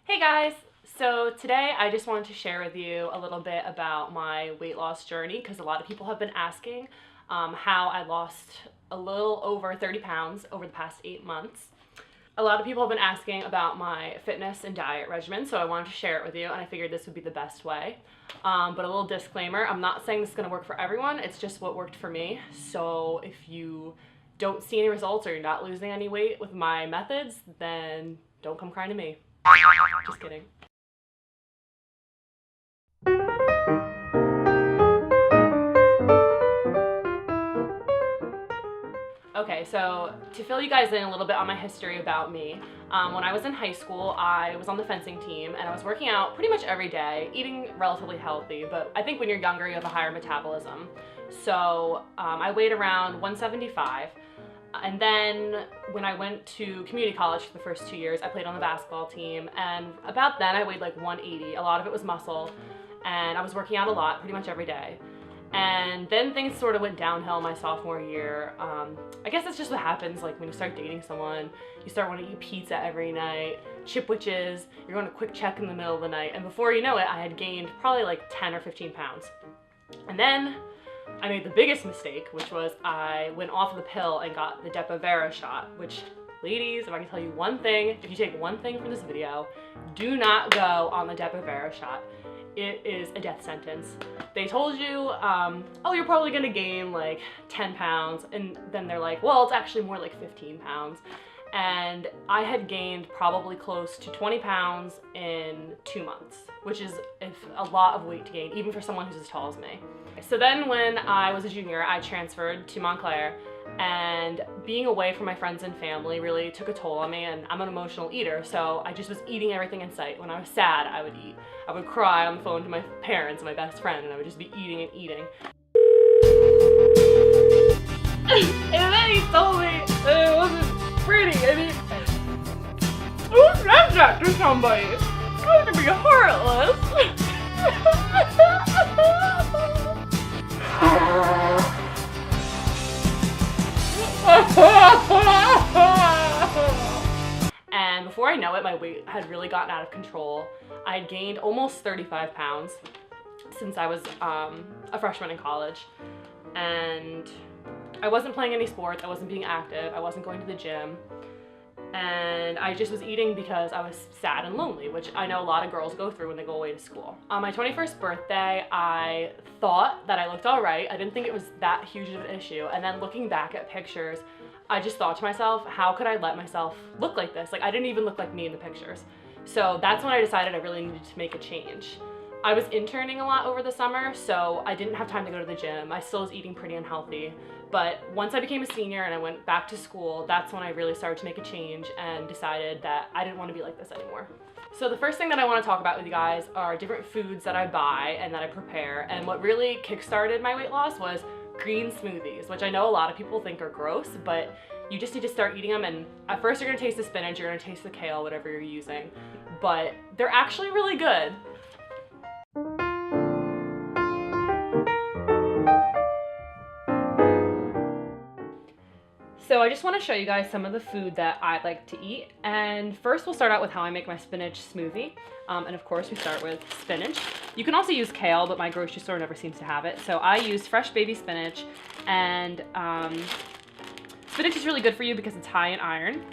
Hey guys! So today I just wanted to share with you a little bit about my weight loss journey because a lot of people have been asking how I lost a little over 30 pounds over the past 8 months. A lot of people have been asking about my fitness and diet regimen, so I wanted to share it with you, and I figured this would be the best way. But a little disclaimer, I'm not saying this is going to work for everyone, it's just what worked for me. So if you don't see any results or you're not losing any weight with my methods, then don't come crying to me. Just kidding. Okay, so to fill you guys in a little bit on my history about me, when I was in high school, I was on the fencing team and I was working out pretty much every day, eating relatively healthy, but I think when you're younger, you have a higher metabolism. So I weighed around 175. And then when I went to community college for the first 2 years, I played on the basketball team, and about then I weighed like 180. A lot of it was muscle, and I was working out a lot, pretty much every day. And then things sort of went downhill my sophomore year. I guess that's just what happens, like when you start dating someone, you start wanting to eat pizza every night, Chipwiches, you're going to quick check in the middle of the night, and before you know it, I had gained probably like 10 or 15 pounds. And then I made the biggest mistake, which was I went off the pill and got the Depo-Provera shot, which, ladies, if I can tell you one thing, if you take one thing from this video, do not go on the Depo-Provera shot. It is a death sentence. They told you, oh, you're probably gonna gain like 10 pounds, and then they're like, well, it's actually more like 15 pounds. And I had gained probably close to 20 pounds in 2 months, which is a lot of weight to gain, even for someone who's as tall as me. So then when I was a junior, I transferred to Montclair, and being away from my friends and family really took a toll on me, and I'm an emotional eater, so I just was eating everything in sight. When I was sad, I would eat. I would cry on the phone to my parents and my best friend, and I would just be eating and eating. And then he told me that it wasn't pretty. I mean, who says that to somebody? It's supposed to be heartless. And before I know it, my weight had really gotten out of control. I had gained almost 35 pounds since I was a freshman in college. And I wasn't playing any sports, I wasn't being active, I wasn't going to the gym. And I just was eating because I was sad and lonely, which I know a lot of girls go through when they go away to school. On my 21st birthday, I thought that I looked all right. I didn't think it was that huge of an issue. And then looking back at pictures, I just thought to myself, how could I let myself look like this? Like, I didn't even look like me in the pictures. So that's when I decided I really needed to make a change. I was interning a lot over the summer, so I didn't have time to go to the gym. I still was eating pretty unhealthy. But once I became a senior and I went back to school, that's when I really started to make a change and decided that I didn't want to be like this anymore. So the first thing that I want to talk about with you guys are different foods that I buy and that I prepare. And what really kickstarted my weight loss was green smoothies, which I know a lot of people think are gross, but you just need to start eating them. And at first you're going to taste the spinach, you're going to taste the kale, whatever you're using. But they're actually really good. So I just want to show you guys some of the food that I like to eat. And first we'll start out with how I make my spinach smoothie. And of course we start with spinach. You can also use kale, but my grocery store never seems to have it. So I use fresh baby spinach, and spinach is really good for you because it's high in iron.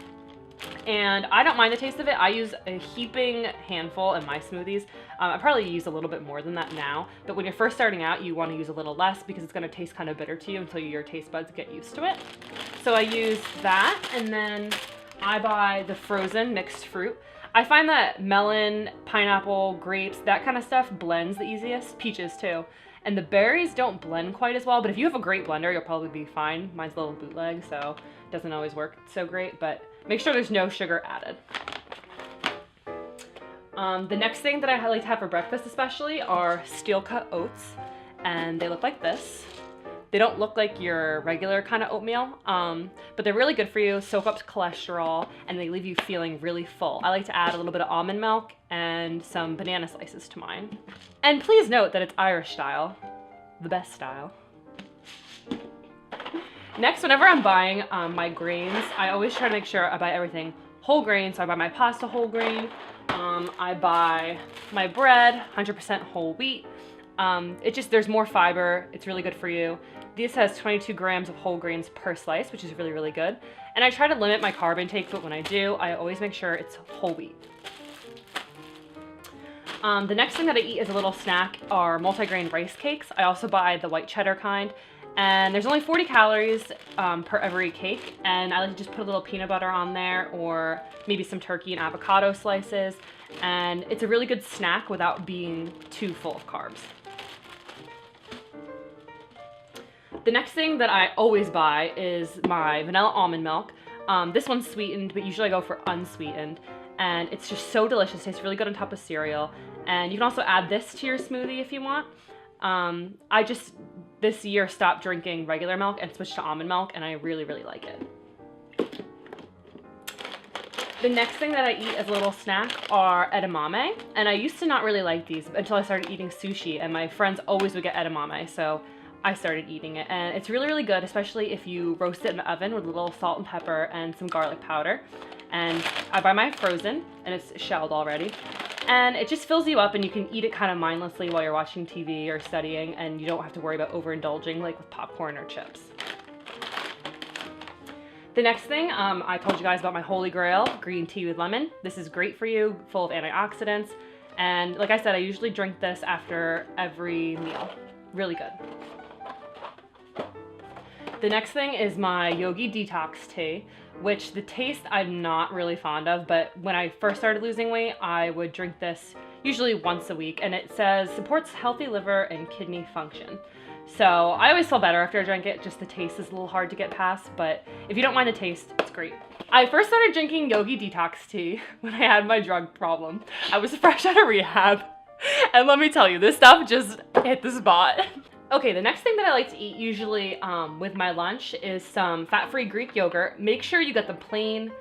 And I don't mind the taste of it. I use a heaping handful in my smoothies. I probably use a little bit more than that now, but when you're first starting out, you want to use a little less because it's going to taste kind of bitter to you until your taste buds get used to it. So I use that, and then I buy the frozen mixed fruit. I find that melon, pineapple, grapes, that kind of stuff blends the easiest. Peaches too. And the berries don't blend quite as well, but if you have a great blender, you'll probably be fine. Mine's a little bootleg, so it doesn't always work so great, but make sure there's no sugar added. The next thing that I like to have for breakfast especially are steel-cut oats, and they look like this. They don't look like your regular kind of oatmeal, but they're really good for you, soak up cholesterol, and they leave you feeling really full. I like to add a little bit of almond milk and some banana slices to mine. And please note that it's Irish style, the best style. Next, whenever I'm buying my grains, I always try to make sure I buy everything whole grain. So I buy my pasta whole grain, I buy my bread, 100% whole wheat. There's more fiber. It's really good for you. This has 22 grams of whole grains per slice, which is really, really good. And I try to limit my carb intake, but when I do, I always make sure it's whole wheat. The next thing that I eat as a little snack are multigrain rice cakes. I also buy the white cheddar kind, and there's only 40 calories per every cake, and I like to just put a little peanut butter on there or maybe some turkey and avocado slices, and it's a really good snack without being too full of carbs. The next thing that I always buy is my vanilla almond milk. This one's sweetened, but usually I go for unsweetened. And it's just so delicious. It tastes really good on top of cereal. And you can also add this to your smoothie if you want. I just, this year, stopped drinking regular milk and switched to almond milk, and I really, really like it. The next thing that I eat as a little snack are edamame. And I used to not really like these until I started eating sushi, and my friends always would get edamame, so I started eating it. And it's really, really good, especially if you roast it in the oven with a little salt and pepper and some garlic powder. And I buy mine frozen, and it's shelled already. And it just fills you up, and you can eat it kind of mindlessly while you're watching TV or studying, and you don't have to worry about overindulging like with popcorn or chips. The next thing, I told you guys about my Holy Grail, green tea with lemon. This is great for you, full of antioxidants. And like I said, I usually drink this after every meal. Really good. The next thing is my Yogi Detox tea, which the taste I'm not really fond of, but when I first started losing weight, I would drink this usually once a week, and it says supports healthy liver and kidney function. So I always feel better after I drink it, just the taste is a little hard to get past, but if you don't mind the taste, it's great. I first started drinking Yogi Detox tea when I had my drug problem. I was fresh out of rehab, and let me tell you, this stuff just hit the spot. Okay, the next thing that I like to eat usually with my lunch is some fat-free Greek yogurt. Make sure you get the plain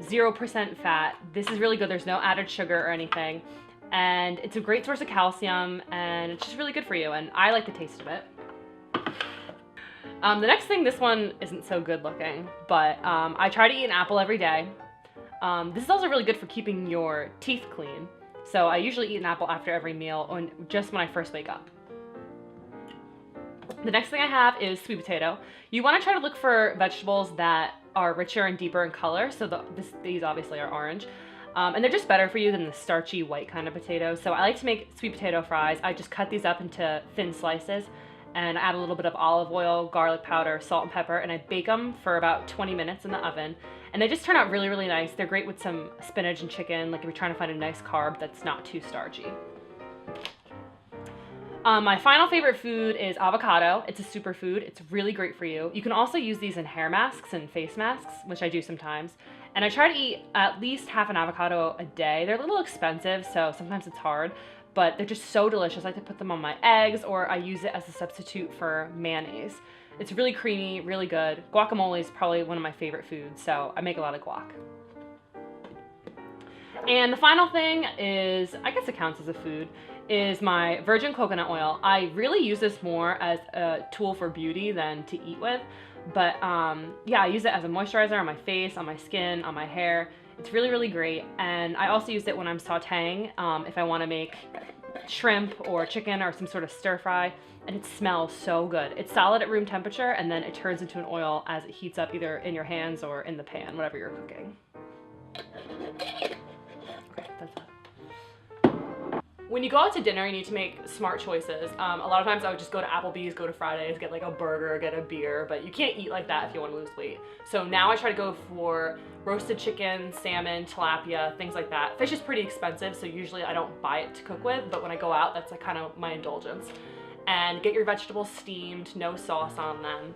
0% fat. This is really good. There's no added sugar or anything. And it's a great source of calcium, and it's just really good for you, and I like the taste of it. The next thing, this one isn't so good looking, but I try to eat an apple every day. This is also really good for keeping your teeth clean. So I usually eat an apple after every meal, or just when I first wake up. The next thing I have is sweet potato. You want to try to look for vegetables that are richer and deeper in color. So these obviously are orange. And they're just better for you than the starchy white kind of potatoes. So I like to make sweet potato fries. I just cut these up into thin slices and add a little bit of olive oil, garlic powder, salt and pepper, and I bake them for about 20 minutes in the oven. And they just turn out really, really nice. They're great with some spinach and chicken, like if you're trying to find a nice carb that's not too starchy. My final favorite food is avocado. It's a superfood. It's really great for you. You can also use these in hair masks and face masks, which I do sometimes. And I try to eat at least half an avocado a day. They're a little expensive, so sometimes it's hard, but they're just so delicious. I like to put them on my eggs, or I use it as a substitute for mayonnaise. It's really creamy, really good. Guacamole is probably one of my favorite foods, so I make a lot of guac. And the final thing is, I guess it counts as a food, is my virgin coconut oil. I really use this more as a tool for beauty than to eat with, but yeah, I use it as a moisturizer on my face, on my skin, on my hair. It's really, really great. And I also use it when I'm sauteing, if I want to make shrimp or chicken or some sort of stir fry, and it smells so good. It's solid at room temperature, and then it turns into an oil as it heats up either in your hands or in the pan, whatever you're cooking. Okay, that's it. When you go out to dinner, you need to make smart choices. A lot of times I would just go to Applebee's, go to Fridays, get like a burger, get a beer, but you can't eat like that if you want to lose weight. So now I try to go for roasted chicken, salmon, tilapia, things like that. Fish is pretty expensive, so usually I don't buy it to cook with, but when I go out, that's like kind of my indulgence. And get your vegetables steamed, no sauce on them.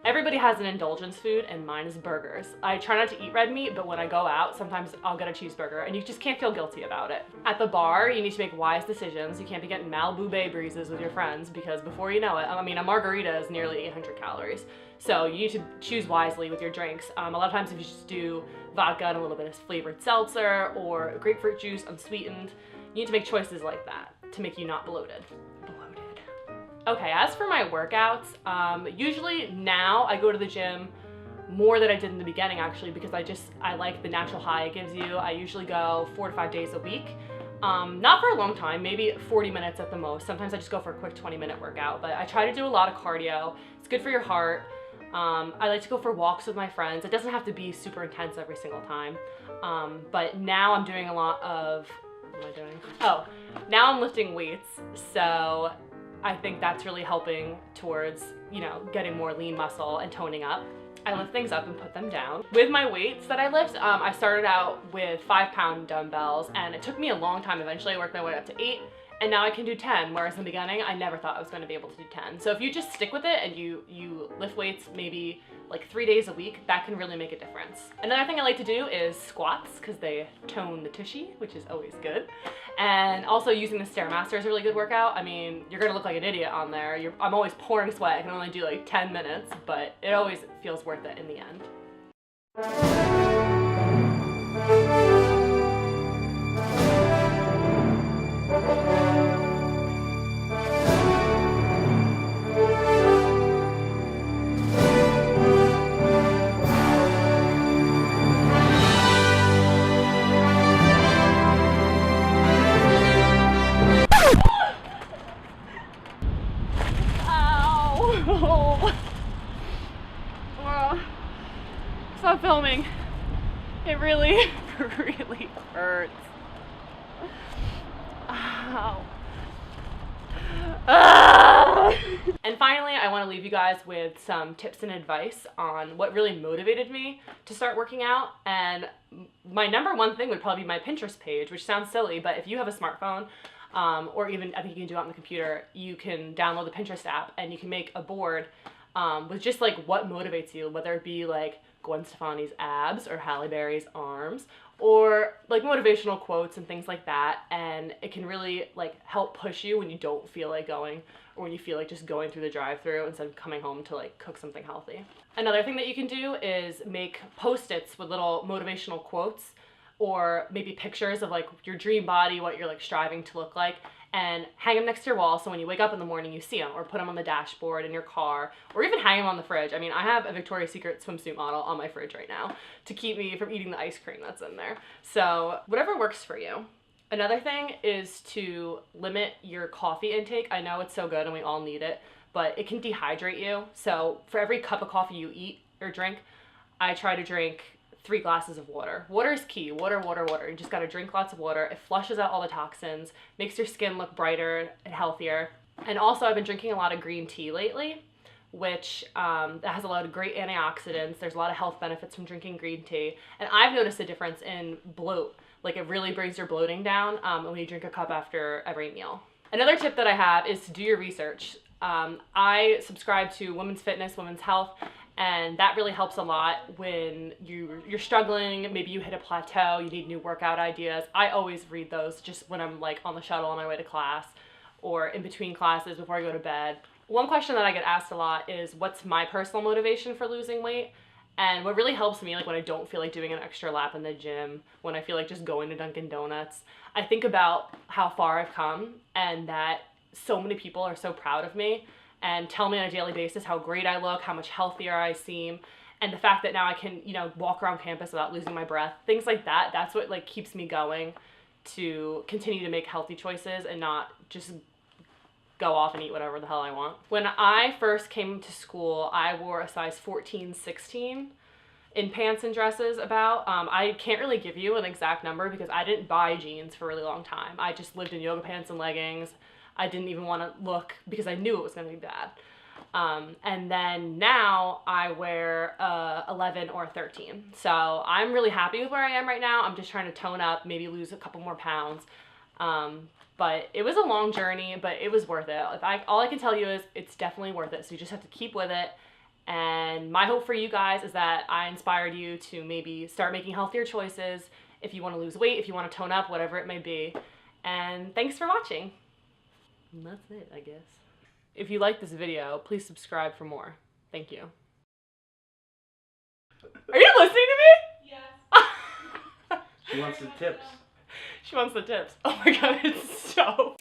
Everybody has an indulgence food, and mine is burgers. I try not to eat red meat, but when I go out, sometimes I'll get a cheeseburger, and you just can't feel guilty about it. At the bar, you need to make wise decisions. You can't be getting Malibu Bay breezes with your friends, because before you know it, I mean, a margarita is nearly 800 calories. So you need to choose wisely with your drinks. A lot of times if you just do vodka and a little bit of flavored seltzer, or grapefruit juice unsweetened, you need to make choices like that to make you not bloated. Okay, as for my workouts, usually now I go to the gym more than I did in the beginning actually, because I like the natural high it gives you. I usually go 4 to 5 days a week. Not for a long time, maybe 40 minutes at the most. Sometimes I just go for a quick 20-minute workout, but I try to do a lot of cardio. It's good for your heart. I like to go for walks with my friends. It doesn't have to be super intense every single time. But now I'm doing a lot of, what am I doing? Oh, now I'm lifting weights. So I think that's really helping towards, you know, getting more lean muscle and toning up. I lift things up and put them down. With my weights that I lift, I started out with 5-pound dumbbells, and it took me a long time. Eventually I worked my way up to 8, and now I can do 10, whereas in the beginning I never thought I was going to be able to do 10. So if you just stick with it and you lift weights maybe like 3 days a week, that can really make a difference. Another thing I like to do is squats, because they tone the tushy, which is always good. And also using the Stairmaster is a really good workout. I mean, you're gonna look like an idiot on there. I'm always pouring sweat. I can only do like 10 minutes, but it always feels worth it in the end. Stop filming. It really, really hurts. Ow. Ah! And finally, I want to leave you guys with some tips and advice on what really motivated me to start working out. And my number one thing would probably be my Pinterest page, which sounds silly, but if you have a smartphone, or even, I think you can do it on the computer, you can download the Pinterest app and you can make a board with just like what motivates you, whether it be like Gwen Stefani's abs or Halle Berry's arms, or like motivational quotes and things like that. And it can really like help push you when you don't feel like going, or when you feel like just going through the drive-thru instead of coming home to like cook something healthy. Another thing that you can do is make Post-its with little motivational quotes, or maybe pictures of like your dream body, what you're like striving to look like, and hang them next to your wall so when you wake up in the morning you see them, or put them on the dashboard in your car, or even hang them on the fridge. I mean, I have a Victoria's Secret swimsuit model on my fridge right now to keep me from eating the ice cream that's in there. So whatever works for you. Another thing is to limit your coffee intake. I know it's so good and we all need it, but it can dehydrate you. So for every cup of coffee you eat or drink, I try to drink 3 glasses of water. Water is key. Water, water, water. You just gotta drink lots of water. It flushes out all the toxins, makes your skin look brighter and healthier. And also I've been drinking a lot of green tea lately, which that has a lot of great antioxidants. There's a lot of health benefits from drinking green tea. And I've noticed a difference in bloat. Like it really brings your bloating down when you drink a cup after every meal. Another tip that I have is to do your research. I subscribe to Women's Fitness, Women's Health, and that really helps a lot when you're struggling, maybe you hit a plateau, you need new workout ideas. I always read those just when I'm like on the shuttle on my way to class or in between classes before I go to bed. One question that I get asked a lot is what's my personal motivation for losing weight? And what really helps me, like when I don't feel like doing an extra lap in the gym, when I feel like just going to Dunkin' Donuts, I think about how far I've come and that so many people are so proud of me and tell me on a daily basis how great I look, how much healthier I seem, and the fact that now I can, you know, walk around campus without losing my breath, things like that. That's what like keeps me going to continue to make healthy choices and not just go off and eat whatever the hell I want. When I first came to school, I wore a size 14, 16 in pants and dresses about. I can't really give you an exact number because I didn't buy jeans for a really long time. I just lived in yoga pants and leggings. I didn't even want to look because I knew it was going to be bad. And then now I wear 11 or 13. So I'm really happy with where I am right now. I'm just trying to tone up, maybe lose a couple more pounds. But it was a long journey, but it was worth it. All I can tell you is it's definitely worth it. So you just have to keep with it. And my hope for you guys is that I inspired you to maybe start making healthier choices if you want to lose weight, if you want to tone up, whatever it may be. And thanks for watching. And that's it, I guess. If you like this video, please subscribe for more. Thank you. Are you listening to me? Yes. She wants the tips. She wants the tips. Oh my god, it's so...